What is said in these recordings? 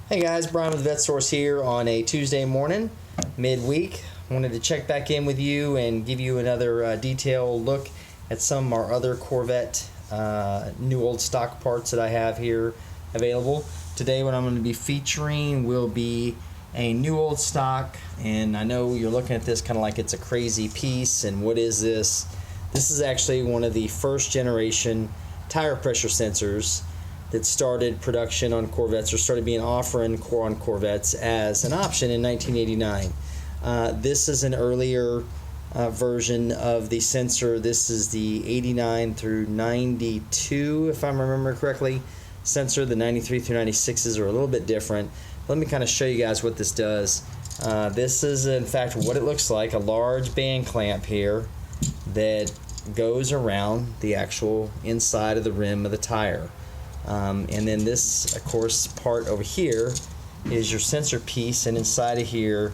Hey guys, Brian with VetteSource here on a Tuesday morning, midweek. Wanted to check back in with you and give you another detailed look at some of our other Corvette new old stock parts that I have here available. Today what I'm going to be featuring will be a new old stock, and I know you're looking at this kind of like it's a crazy piece, and what is this? This is actually one of the first generation tire pressure sensors that started production on Corvettes, or started being offered on Corvettes as an option in 1989. This is an earlier version of the sensor. This is the 89 through 92, if I remember correctly, sensor. The 93 through 96s are a little bit different. Let me kind of show you guys what this does. This is in fact what it looks like, a large band clamp here that goes around the actual inside of the rim of the tire. And then this, of course, part over here is your sensor piece, and inside of here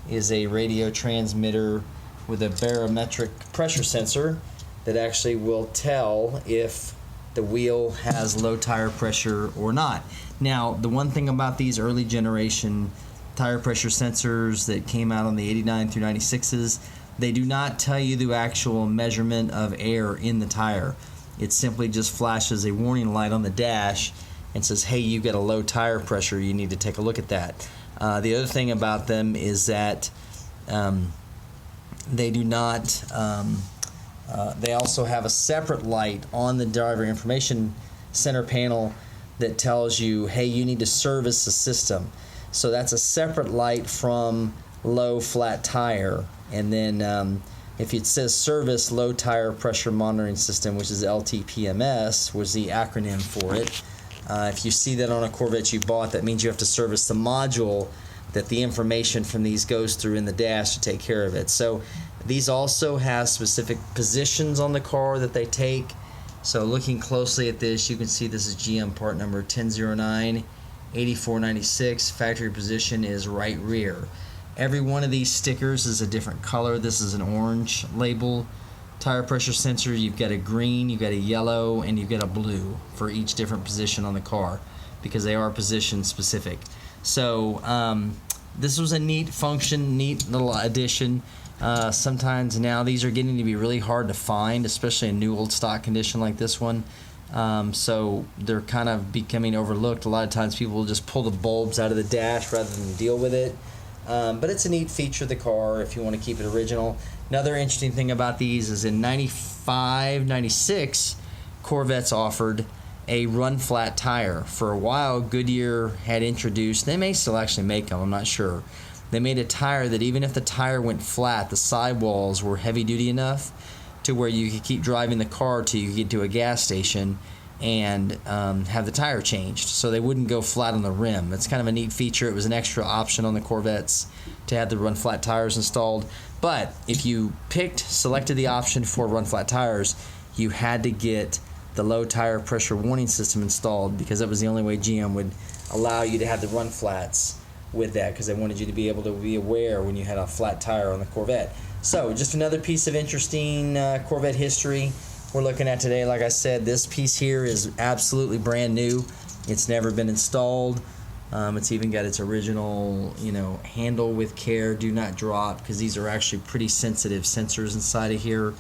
is a radio transmitter with a barometric pressure sensor that actually will tell if the wheel has low tire pressure or not. Now, the one thing about these early generation tire pressure sensors that came out on the 89 through 96s, they do not tell you the actual measurement of air in the tire. It simply just flashes a warning light on the dash and says, hey, you've got a low tire pressure, you need to take a look at that. The other thing about them is that they do not, they also have a separate light on the driver information center panel that tells you, hey, you need to service the system. So that's a separate light from low flat tire. And then if it says service low tire pressure monitoring system, which is LTPMS, was the acronym for it. If you see that on a Corvette you bought, that means you have to service the module that the information from these goes through in the dash to take care of it. So these also have specific positions on the car that they take. So looking closely at this, you can see this is GM part number 1009 8496. Factory position is right rear. Every one of these stickers is a different color. This is an orange label tire pressure sensor. You've got a green, you've got a yellow, and you've got a blue for each different position on the car, because they are position specific. So this was a neat function, neat little addition. Sometimes now these are getting to be really hard to find, especially in new old stock condition like this one. So they're kind of becoming overlooked. A lot of times people will just pull the bulbs out of the dash rather than deal with it. But it's a neat feature of the car if you want to keep it original. Another interesting thing about these is in 95, 96, Corvettes offered a run flat tire. For a while, Goodyear had introduced, they may still actually make them, I'm not sure. They made a tire that even if the tire went flat, the sidewalls were heavy duty enough to where you could keep driving the car till you get to a gas station and have the tire changed, so they wouldn't go flat on the rim. It's kind of a neat feature. It was an extra option on the Corvettes to have the run flat tires installed. But if you selected the option for run flat tires, you had to get the low tire pressure warning system installed, because that was the only way GM would allow you to have the run flats with that, because they wanted you to be able to be aware when you had a flat tire on the Corvette. So just another piece of interesting Corvette history we're looking at today. Like I said, this piece here is absolutely brand new. It's never been installed. It's even got its original, handle with care, do not drop, because these are actually pretty sensitive sensors inside of here.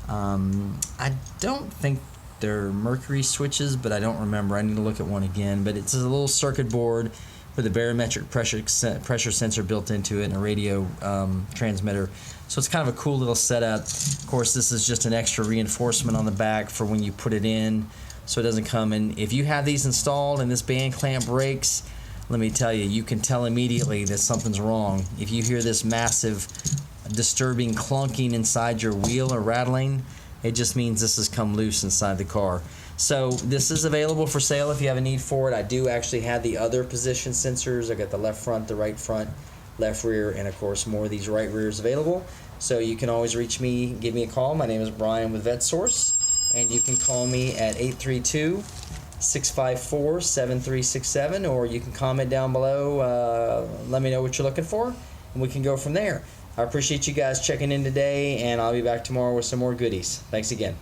I don't think they're mercury switches, but I don't remember. I need to look at one again. But it's a little circuit board with a barometric pressure sensor built into it and a radio transmitter. So it's kind of a cool little setup. Of course, this is just an extra reinforcement on the back for when you put it in, so it doesn't come in. If you have these installed and this band clamp breaks, let me tell you, you can tell immediately that something's wrong. If you hear this massive, disturbing clunking inside your wheel or rattling, it just means this has come loose inside the car. So this is available for sale if you have a need for it. I do actually have the other position sensors. I got the left front, the right front, left rear, and of course more of these right rears available. So you can always reach me, give me a call. My name is Brian with VetteSource, and you can call me at 832-654-7367, or you can comment down below, let me know what you're looking for, and we can go from there. I appreciate you guys checking in today, and I'll be back tomorrow with some more goodies. Thanks again.